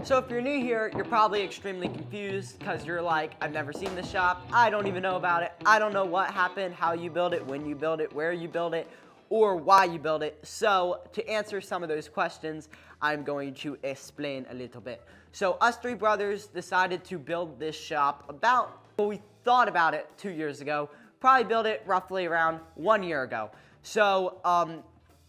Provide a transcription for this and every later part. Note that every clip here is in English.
So if you're new here, you're probably extremely confused because you're like, I've never seen this shop. I don't even know about it. I don't know what happened, how you build it, when you build it, where you build it, or why you build it. So to answer some of those questions, I'm going to explain a little bit. So us three brothers decided to build this shop we thought about it 2 years ago, probably built it roughly around 1 year ago. So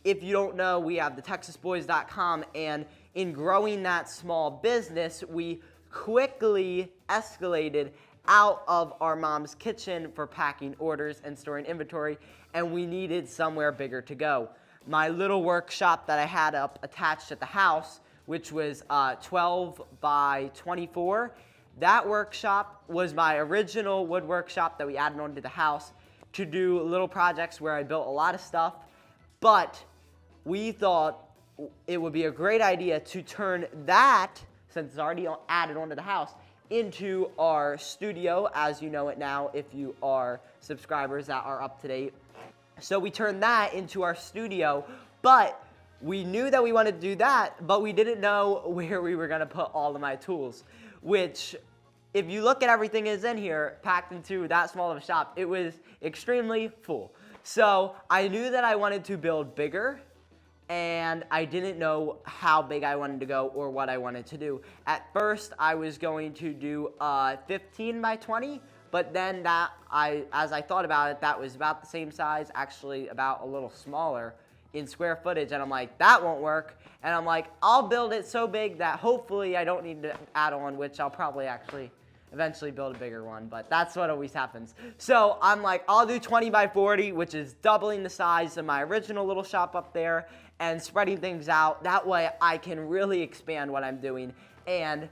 if you don't know, we have TheTexasBoys.com, and in growing that small business, we quickly escalated out of our mom's kitchen for packing orders and storing inventory, and we needed somewhere bigger to go. My little workshop that I had up attached at the house, which was 12 by 24, that workshop was my original wood workshop that we added onto the house to do little projects where I built a lot of stuff, but we thought it would be a great idea to turn that, since it's already added onto the house, into our studio as you know it now if you are subscribers that are up to date. So we turned that into our studio, but we knew that we wanted to do that, but we didn't know where we were going to put all of my tools, which if you look at everything is in here packed into that small of a shop, it was extremely full. So I knew that I wanted to build bigger, and I didn't know how big I wanted to go or what I wanted to do. At first, I was going to do 15 by 20, but then as I thought about it, that was about the same size, actually about a little smaller in square footage, and I'm like, that won't work. And I'm like, I'll build it so big that hopefully I don't need to add on, which I'll probably actually eventually build a bigger one, but that's what always happens. So I'm like, I'll do 20 by 40, which is doubling the size of my original little shop up there, and spreading things out. That way I can really expand what I'm doing, and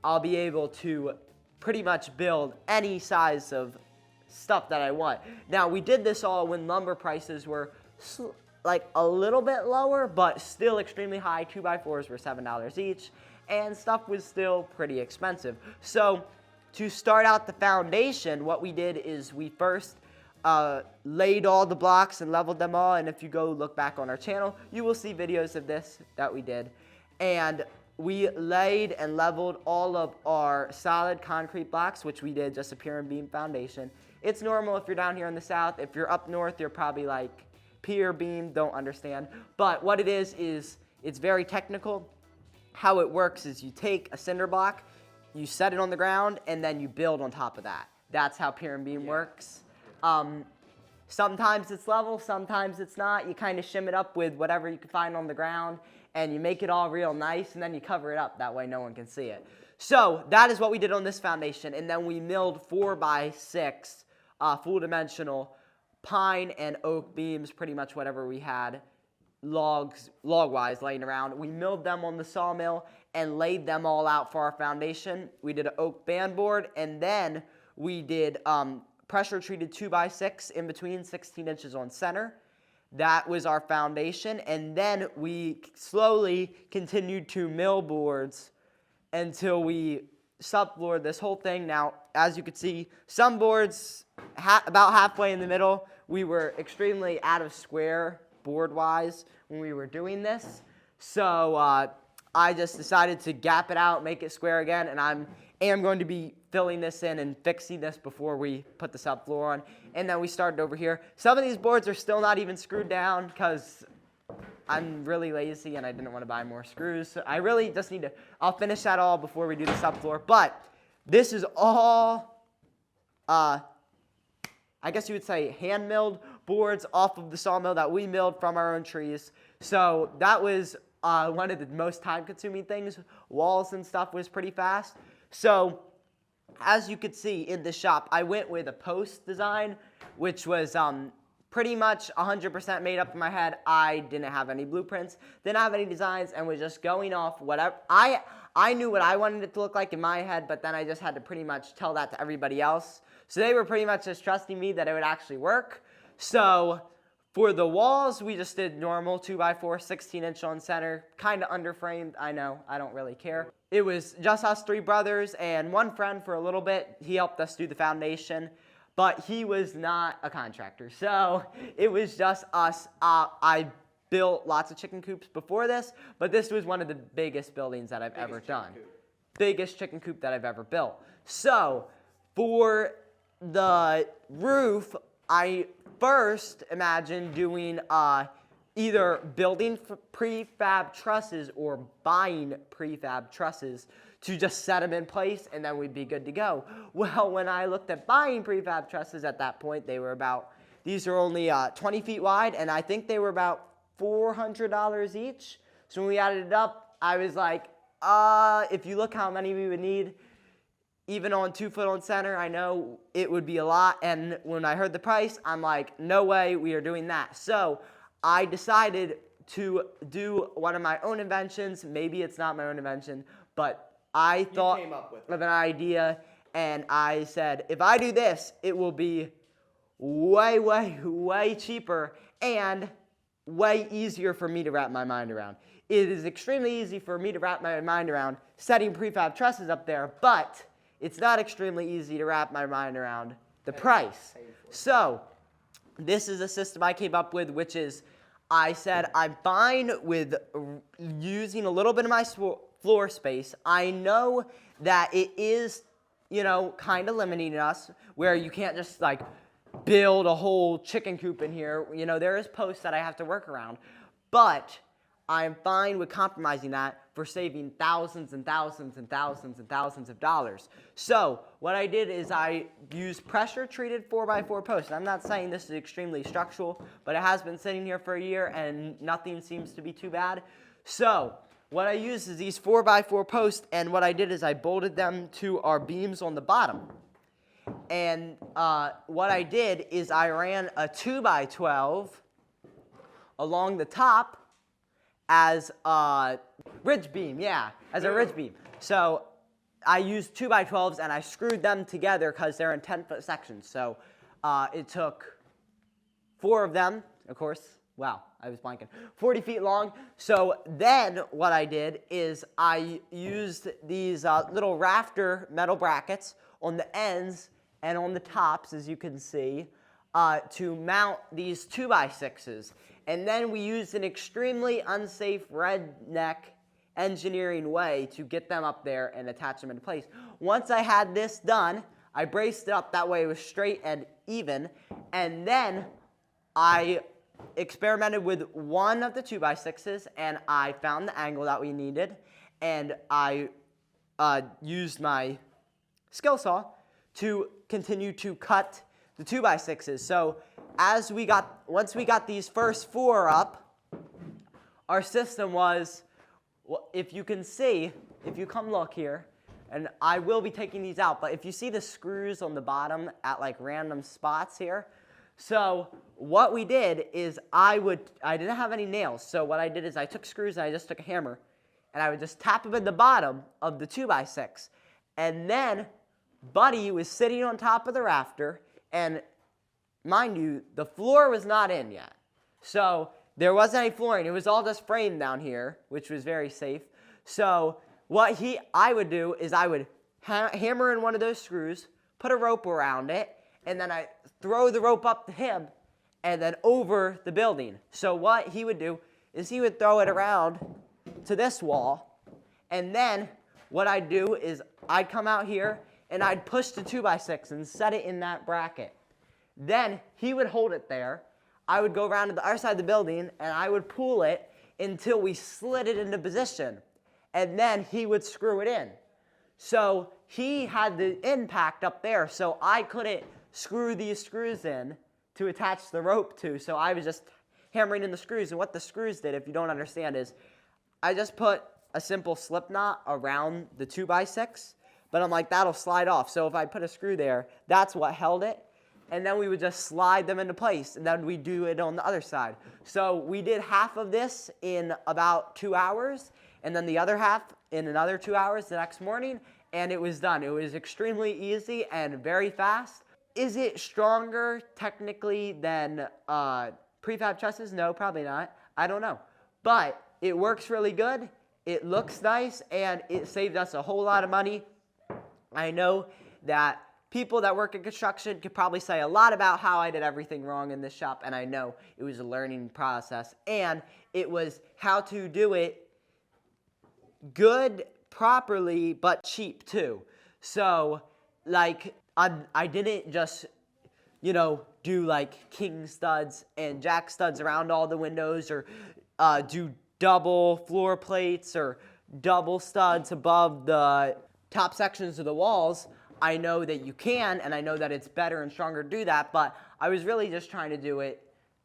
I'll be able to pretty much build any size of stuff that I want. Now, we did this all when lumber prices were like a little bit lower, but still extremely high. 2x4s were $7 each, and stuff was still pretty expensive. So to start out the foundation, what we did is we first laid all the blocks and leveled them all, and if you go look back on our channel, you will see videos of this that we did. And we laid and leveled all of our solid concrete blocks, which we did just a pier and beam foundation. It's normal if you're down here in the south. If you're up north, you're probably like pier, beam, don't understand. But what it is it's very technical. How it works is you take a cinder block, you set it on the ground, and then you build on top of that. That's how pier and beam works. Sometimes it's level, sometimes it's not. You kind of shim it up with whatever you can find on the ground, and you make it all real nice, and then you cover it up. That way no one can see it. So that is what we did on this foundation, and then we milled 4x6 full dimensional pine and oak beams, pretty much whatever we had log-wise laying around. We milled them on the sawmill and laid them all out for our foundation. We did an oak band board, and then we did pressure treated 2x6 in between, 16 inches on center. That was our foundation, and then we slowly continued to mill boards until we subfloored this whole thing. Now, as you can see, some boards about halfway in the middle, we were extremely out of square board-wise when we were doing this. So I just decided to gap it out, make it square again, and I am going to be filling this in and fixing this before we put the subfloor on. And then we started over here. Some of these boards are still not even screwed down because I'm really lazy and I didn't want to buy more screws. So I really just need to, I'll finish that all before we do the subfloor. But this is all, I guess you would say hand-milled boards off of the sawmill that we milled from our own trees. So that was one of the most time-consuming things. Walls and stuff was pretty fast. So as you could see in the shop, I went with a post design, which was pretty much 100% made up in my head. I didn't have any blueprints, didn't have any designs, and was just going off whatever. I knew what I wanted it to look like in my head, but then I just had to pretty much tell that to everybody else. So they were pretty much just trusting me that it would actually work. So for the walls, we just did normal 2x4, 16-inch on center, kind of underframed. I know, I don't really care. It was just us three brothers and one friend for a little bit. He helped us do the foundation, but he was not a contractor. So it was just us. I built lots of chicken coops before this, but this was one of the biggest buildings that I've ever done. Biggest chicken coop that I've ever built. So for the roof, I first imagined doing either building prefab trusses or buying prefab trusses to just set them in place and then we'd be good to go. Well, when I looked at buying prefab trusses at that point, these are only 20 feet wide, and I think they were about $400 each. So when we added it up, I was like, if you look how many we would need, even on 2 foot on center, I know it would be a lot. And when I heard the price, I'm like, no way we are doing that. So I decided to do one of my own inventions. Maybe it's not my own invention, but I thought of an idea, and I said, if I do this, it will be way, way, way cheaper and way easier for me to wrap my mind around. It is extremely easy for me to wrap my mind around setting prefab trusses up there, but it's not extremely easy to wrap my mind around the price. So this is a system I came up with, which is I said I'm fine with using a little bit of my floor space. I know that it is, kind of limiting us where you can't just like build a whole chicken coop in here. There is posts that I have to work around, but I'm fine with compromising that for saving thousands and thousands and thousands and thousands of dollars. So what I did is I used pressure-treated 4x4 posts. I'm not saying this is extremely structural, but it has been sitting here for a year and nothing seems to be too bad. So what I used is these 4x4 posts, and what I did is I bolted them to our beams on the bottom. And what I did is I ran a 2x12 along the top as a ridge beam, as a ridge beam. So I used 2x12s and I screwed them together because they're in 10-foot sections. So it took 4 of them, of course. Wow, I was blanking. 40 feet long. So then what I did is I used these little rafter metal brackets on the ends and on the tops, as you can see, to mount these 2x6s. And then we used an extremely unsafe redneck engineering way to get them up there and attach them into place. Once I had this done, I braced it up. That way it was straight and even. And then I experimented with one of the 2x6s, and I found the angle that we needed. And I used my skill saw to continue to cut the 2x6s. So once we got these first 4 up, our system was, if you can see, if you come look here, and I will be taking these out, but if you see the screws on the bottom at like random spots here, so what we did is I didn't have any nails, so what I did is I took screws and I just took a hammer, and I would just tap them in the bottom of the 2x6, and then Buddy was sitting on top of the rafter, and mind you, the floor was not in yet. So there wasn't any flooring. It was all just framed down here, which was very safe. So what I would do is I would hammer in one of those screws, put a rope around it, and then I throw the rope up to him and then over the building. So what he would do is he would throw it around to this wall, and then what I'd do is I'd come out here and I'd push the 2x6 and set it in that bracket. Then he would hold it there. I would go around to the other side of the building and I would pull it until we slid it into position. And then he would screw it in. So he had the impact up there, so I couldn't screw these screws in to attach the rope to. So I was just hammering in the screws. And what the screws did, if you don't understand, is I just put a simple slip knot around the 2x6. But I'm like, that'll slide off. So if I put a screw there, that's what held it. And then we would just slide them into place, and then we'd do it on the other side. So we did half of this in about 2 hours, and then the other half in another 2 hours the next morning, and it was done. It was extremely easy and very fast. Is it stronger technically than prefab trusses? No, probably not. I don't know. But it works really good. It looks nice, and it saved us a whole lot of money. I know that people that work in construction could probably say a lot about how I did everything wrong in this shop, and I know it was a learning process, and it was how to do it good, properly, but cheap too. So, like, I didn't just, do like king studs and jack studs around all the windows, or do double floor plates or double studs above the top sections of the walls. I know that you can, and I know that it's better and stronger to do that, but I was really just trying to do it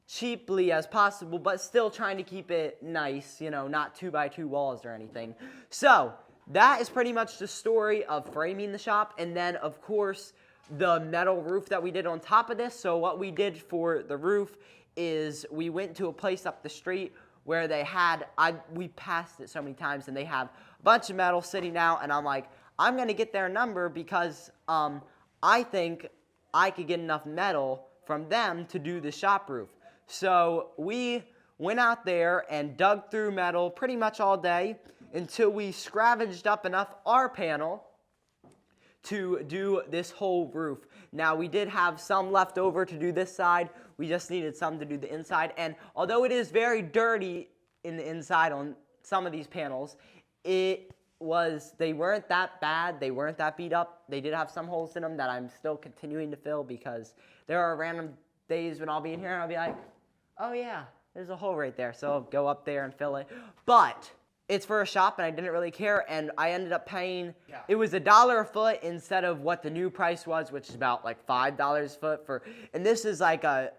cheaply as possible, but still trying to keep it nice, not 2x2 walls or anything. So that is pretty much the story of framing the shop, and then of course the metal roof that we did on top of this. So what we did for the roof is we went to a place up the street where they had, we passed it so many times, and they have a bunch of metal sitting out, and I'm like, I'm going to get their number because I think I could get enough metal from them to do the shop roof. So we went out there and dug through metal pretty much all day until we scavenged up enough R-panel to do this whole roof. Now, we did have some left over to do this side. We just needed some to do the inside. And although it is very dirty in the inside on some of these panels, they weren't that bad. They weren't that beat up. They did have some holes in them that I'm still continuing to fill, because there are random days when I'll be in here and I'll be like, oh yeah, there's a hole right there. So I'll go up there and fill it. But it's for a shop, and I didn't really care, and I ended up paying, it was $1 a foot instead of what the new price was, which is about like $5 a foot and this is like a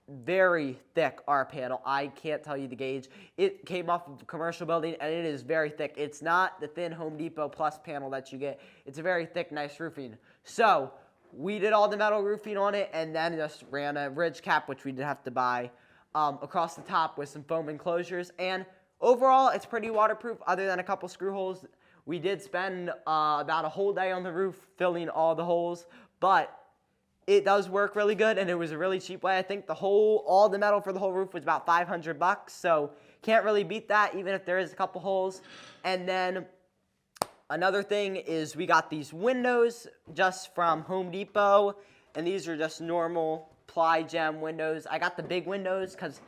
very thick R panel. I can't tell you the gauge. It came off of a commercial building, and it is very thick. It's not the thin Home Depot Plus panel that you get. It's a very thick, nice roofing. So we did all the metal roofing on it, and then just ran a ridge cap, which we did have to buy, across the top with some foam enclosures. And overall, it's pretty waterproof other than a couple screw holes. We did spend about a whole day on the roof filling all the holes, but it does work really good, and it was a really cheap way. I think all the metal for the whole roof was about $500, so can't really beat that even if there is a couple holes. And then another thing is we got these windows just from Home Depot, and these are just normal ply gem windows. I got the big windows because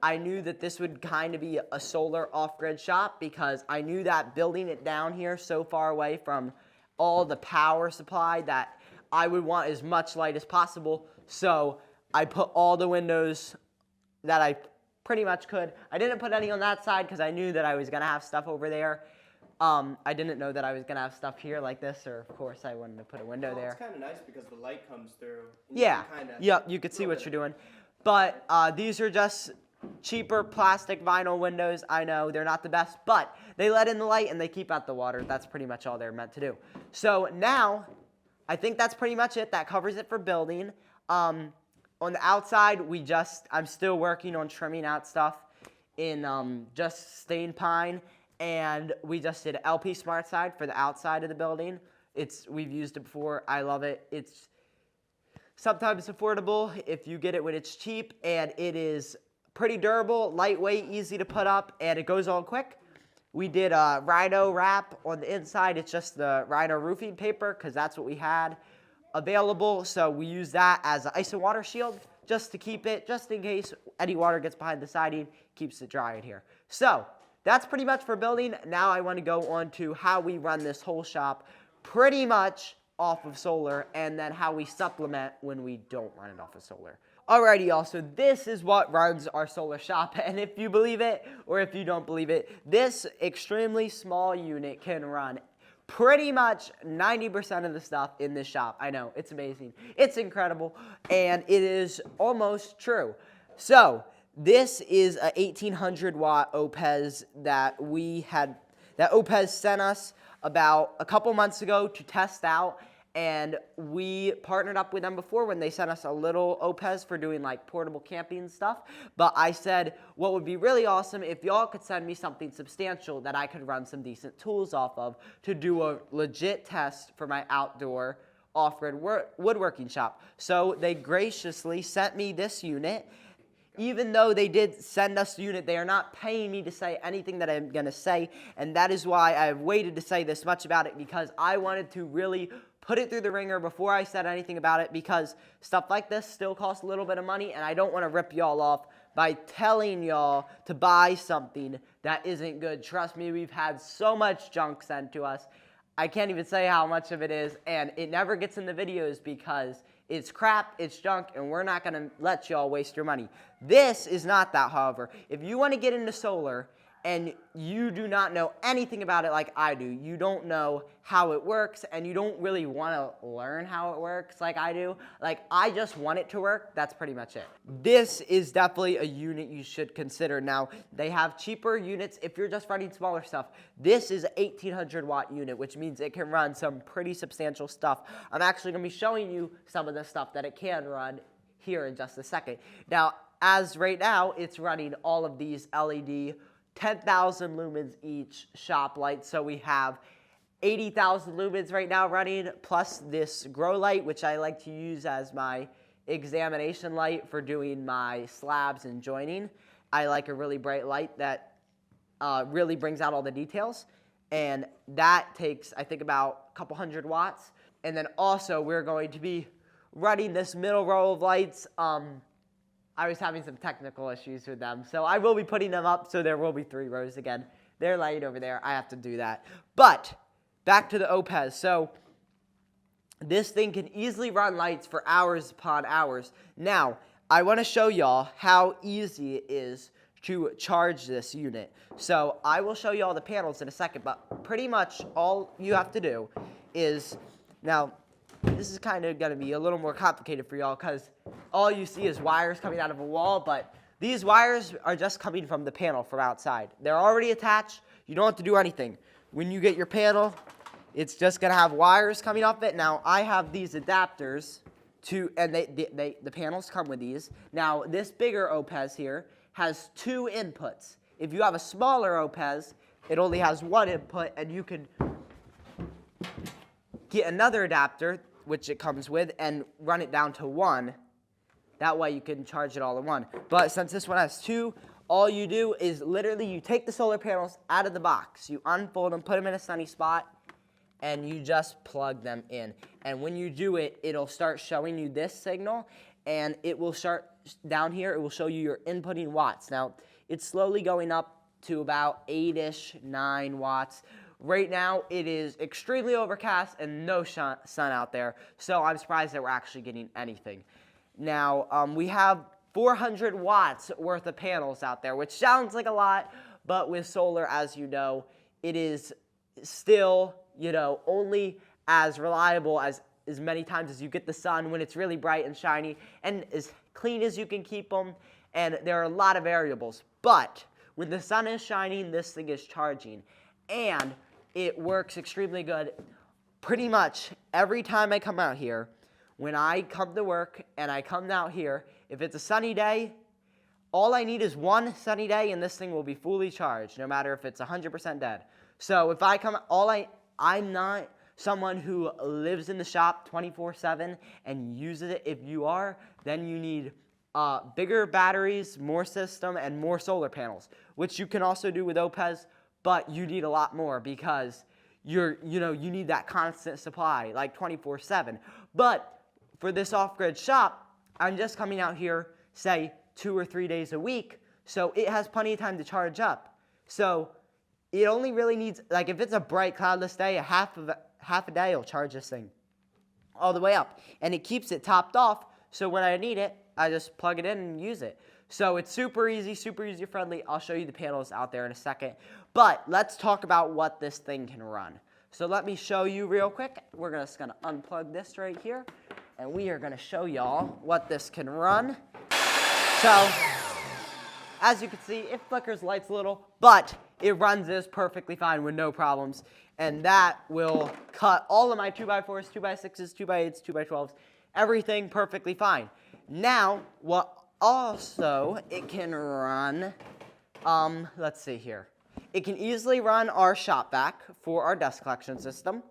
I knew that this would kind of be a solar off-grid shop, because I knew that building it down here so far away from all the power supply that I would want as much light as possible. So I put all the windows that I pretty much could. I didn't put any on that side because I knew that I was going to have stuff over there. I didn't know that I was going to have stuff here like this, or of course I wouldn't have put a window there. It's kind of nice because the light comes through. Yeah, you could see what you're doing. But these are just cheaper plastic vinyl windows. I know they're not the best, but they let in the light and they keep out the water. That's pretty much all they're meant to do. So now I think that's pretty much it. That covers it for building. On the outside, I'm still working on trimming out stuff in just stained pine, and we just did LP Smart Side for the outside of the building. We've used it before. I love it. It's sometimes affordable if you get it when it's cheap, and it is pretty durable, lightweight, easy to put up, and it goes on quick. We did a Rhino wrap on the inside. It's just the Rhino roofing paper because that's what we had available. So we use that as an ice and water shield just to keep it, just in case any water gets behind the siding, keeps it dry in here. So that's pretty much for building. Now I want to go on to how we run this whole shop pretty much off of solar, and then how we supplement when we don't run it off of solar. Alrighty, y'all, so this is what runs our solar shop, and if you believe it or if you don't believe it, this extremely small unit can run pretty much 90% of the stuff in this shop. I know, it's amazing, it's incredible, and it is almost true. So this is a 1800 watt OPEZ that OPEZ sent us about a couple months ago to test out. And we partnered up with them before when they sent us a little OPEZ for doing like portable camping stuff. But I said, what would be really awesome if y'all could send me something substantial that I could run some decent tools off of to do a legit test for my outdoor off-grid woodworking shop. So they graciously sent me this unit. Even though they did send us the unit, they are not paying me to say anything that I'm going to say, and that is why I've waited to say this much about it, because I wanted to really put it through the ringer before I said anything about it, because stuff like this still costs a little bit of money, and I don't want to rip y'all off by telling y'all to buy something that isn't good. Trust me, we've had so much junk sent to us. I can't even say how much of it is, and it never gets in the videos because it's crap, it's junk, and we're not going to let y'all waste your money. This is not that, however. If you want to get into solar and you do not know anything about it like I do, you don't know how it works, and you don't really want to learn how it works like I do, like I just want it to work, that's pretty much it. This is definitely a unit you should consider. Now, they have cheaper units if you're just running smaller stuff. This is an 1800 watt unit, which means it can run some pretty substantial stuff. I'm actually going to be showing you some of the stuff that it can run here in just a second. Now, as right now, it's running all of these LED 10,000 lumens each shop lights. So we have 80,000 lumens right now running, plus this grow light, which I like to use as my examination light for doing my slabs and joining. I like a really bright light that really brings out all the details. And that takes, I think, about a couple hundred watts. And then also we're going to be running this middle row of lights. I was having some technical issues with them, so I will be putting them up, so there will be 3 rows again. They're light over there. I have to do that. But back to the OPEZ. So this thing can easily run lights for hours upon hours. Now, I want to show y'all how easy it is to charge this unit. So I will show you all the panels in a second, but pretty much all you have to do is, now, this is kind of going to be a little more complicated for y'all because all you see is wires coming out of a wall, but these wires are just coming from the panel from outside. They're already attached. You don't have to do anything. When you get your panel, it's just going to have wires coming off it. Now, I have these adapters, and the panels come with these. Now, this bigger OPEZ here has 2 inputs. If you have a smaller OPEZ, it only has 1 input, and you can get another adapter, which it comes with, and run it down to 1. That way you can charge it all in one. But since this one has 2, all you do is literally you take the solar panels out of the box. You unfold them, put them in a sunny spot, and you just plug them in. And when you do it, it'll start showing you this signal, and it will start down here. It will show you your inputting watts. Now, it's slowly going up to about 8-ish, 9 watts. Right now, it is extremely overcast and no sun out there, so I'm surprised that we're actually getting anything. Now, we have 400 watts worth of panels out there, which sounds like a lot, but with solar, as you know, it is still, only as reliable as many times as you get the sun when it's really bright and shiny, and as clean as you can keep them, and there are a lot of variables. But when the sun is shining, this thing is charging, and it works extremely good. Pretty much every time I come out here, when I come to work and I come out here, if it's a sunny day, all I need is 1 sunny day and this thing will be fully charged, no matter if it's 100% dead. So if I come, I'm not someone who lives in the shop 24/7 and uses it. If you are, then you need bigger batteries, more system, and more solar panels, which you can also do with OPEZ, but you need a lot more because you need that constant supply, like 24/7. But for this off-grid shop, I'm just coming out here, say, 2 or 3 days a week, so it has plenty of time to charge up. So it only really needs, like if it's a bright cloudless day, half a day will charge this thing all the way up. And it keeps it topped off, so when I need it, I just plug it in and use it. So it's super easy, super user-friendly. I'll show you the panels out there in a second. But let's talk about what this thing can run. So let me show you real quick. We're just going to unplug this right here, and we are going to show y'all what this can run. So, as you can see, it flickers lights a little, but it runs this perfectly fine with no problems. And that will cut all of my 2x4s, 2x6s, 2x8s, 2x12s, everything perfectly fine. Now, what also it can run, let's see here. It can easily run our shop vac for our dust collection system.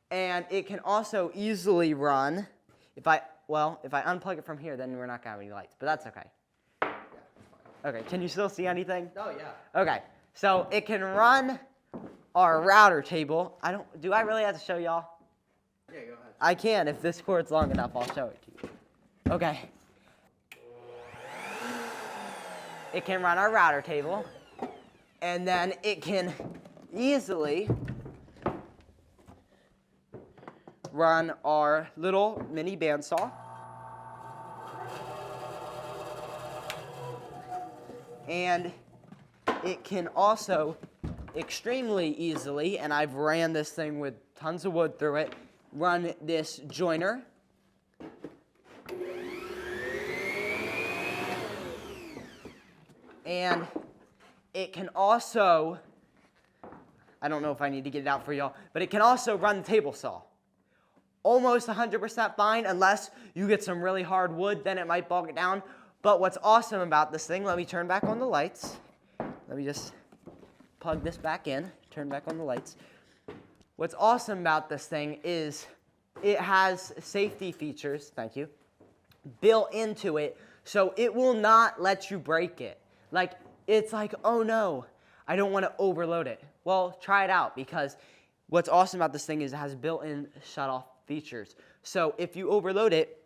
And it can also easily run, if I unplug it from here, then we're not going to have any lights, but that's okay. Okay, can you still see anything? Oh, yeah. Okay, so it can run our router table. Do I really have to show y'all? Yeah, go ahead. I can. If this cord's long enough, I'll show it to you. Okay. It can run our router table, and then it can easily run our little mini bandsaw. And it can also extremely easily, and I've ran this thing with tons of wood through it, run this joiner. And it can also, I don't know if I need to get it out for y'all, but it can also run the table saw. Almost 100% fine, unless you get some really hard wood, then it might bog it down. But what's awesome about this thing, let me turn back on the lights. Let me just plug this back in, turn back on the lights. What's awesome about this thing is it has safety features, thank you, built into it, so it will not let you break it. Like, it's like, oh no, I don't want to overload it. Well, try it out, because what's awesome about this thing is it has built-in shut-off features. So if you overload it,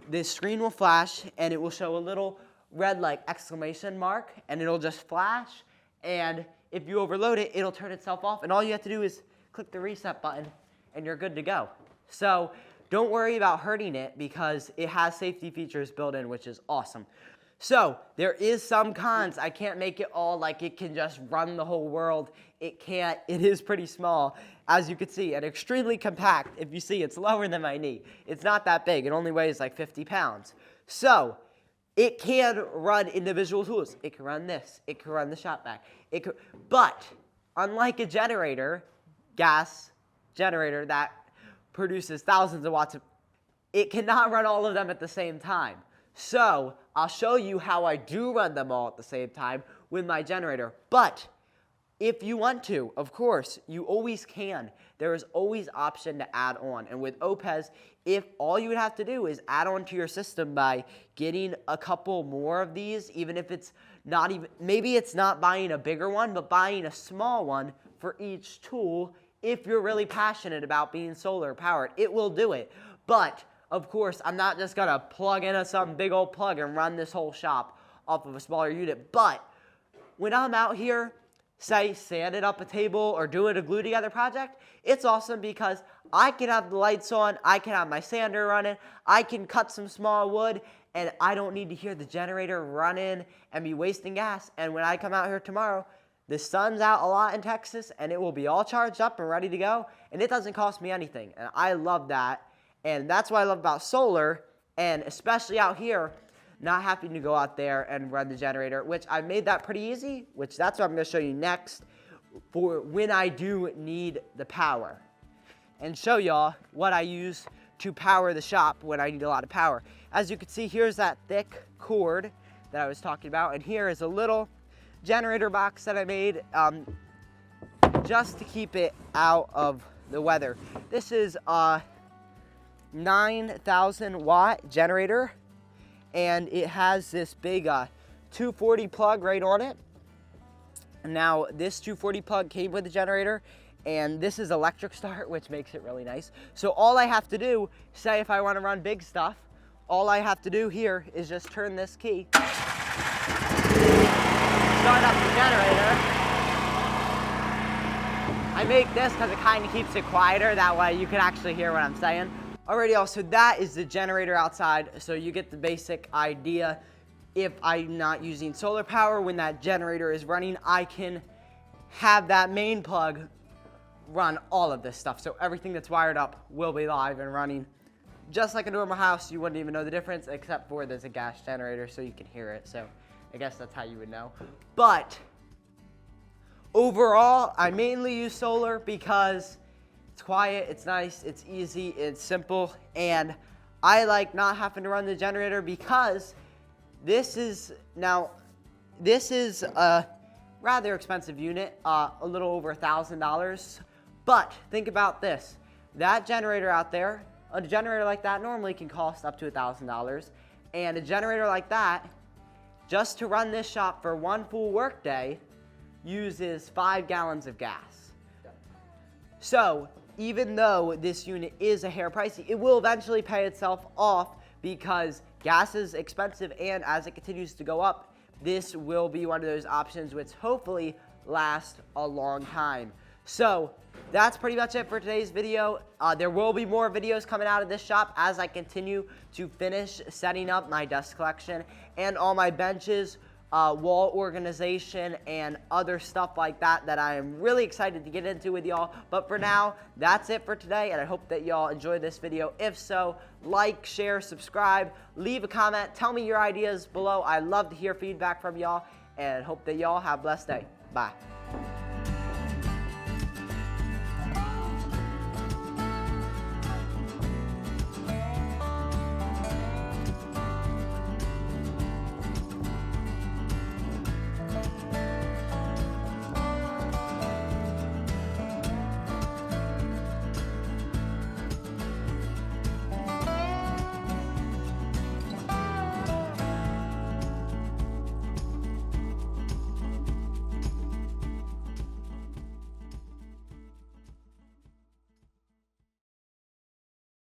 this screen will flash, and it will show a little red like exclamation mark, and it'll just flash, and if you overload it, it'll turn itself off, and all you have to do is click the reset button, and you're good to go. So don't worry about hurting it, because it has safety features built in, which is awesome. So there is some cons. I can't make it all like it can just run the whole world. It can't. It is pretty small, as you can see, and extremely compact. If you see, it's lower than my knee. It's not that big. It only weighs like 50 pounds. So it can run individual tools. It can run this. It can run the shop vac. But unlike a generator, gas generator that produces thousands of watts, it cannot run all of them at the same time. So I'll show you how I do run them all at the same time with my generator. But if you want to, of course, you always can. There is always option to add on. And with OPEZ, if all you would have to do is add on to your system by getting a couple more of these, even if it's not even, maybe it's not buying a bigger one, but buying a small one for each tool. If you're really passionate about being solar powered, it will do it. But of course, I'm not just gonna plug in some big old plug and run this whole shop off of a smaller unit. But when I'm out here, say, sanding up a table or doing a glue together project, it's awesome because I can have the lights on, I can have my sander running, I can cut some small wood, and I don't need to hear the generator running and be wasting gas. And when I come out here tomorrow, the sun's out a lot in Texas, and it will be all charged up and ready to go, and it doesn't cost me anything. And I love that. And that's what I love about solar, and especially out here, not having to go out there and run the generator, which I made that pretty easy, which that's what I'm going to show you next for when I do need the power. And show y'all what I use to power the shop when I need a lot of power. As you can see, here's that thick cord that I was talking about, and here is a little generator box that I made just to keep it out of the weather. This is 9,000 watt generator, and it has this big 240 plug right on it. Now this 240 plug came with the generator, and this is electric start, which makes it really nice. So all I have to do, say if I want to run big stuff, all I have to do here is just turn this key, start up the generator. I make this because it kind of keeps it quieter, that way you can actually hear what I'm saying. Alrighty, y'all, so that is the generator outside, so you get the basic idea. If I'm not using solar power, when that generator is running, I can have that main plug run all of this stuff. So everything that's wired up will be live and running. Just like a normal house, you wouldn't even know the difference, except for there's a gas generator, so you can hear it. So I guess that's how you would know. But overall, I mainly use solar because it's quiet, it's nice, it's easy, it's simple, and I like not having to run the generator because this is a rather expensive unit, a little over $1,000. But think about this, that generator out there, a generator like that normally can cost up to $1,000, and a generator like that just to run this shop for one full workday uses 5 gallons of gas. So even though this unit is a hair pricey, it will eventually pay itself off because gas is expensive, and as it continues to go up, this will be one of those options which hopefully last a long time. So that's pretty much it for today's video. There will be more videos coming out of this shop as I continue to finish setting up my desk collection and all my benches, wall organization, and other stuff like that that I am really excited to get into with y'all. But for now, that's it for today, and I hope that y'all enjoyed this video. If so, like, share, subscribe, leave a comment, tell me your ideas below. I love to hear feedback from y'all, and hope that y'all have a blessed day. Bye.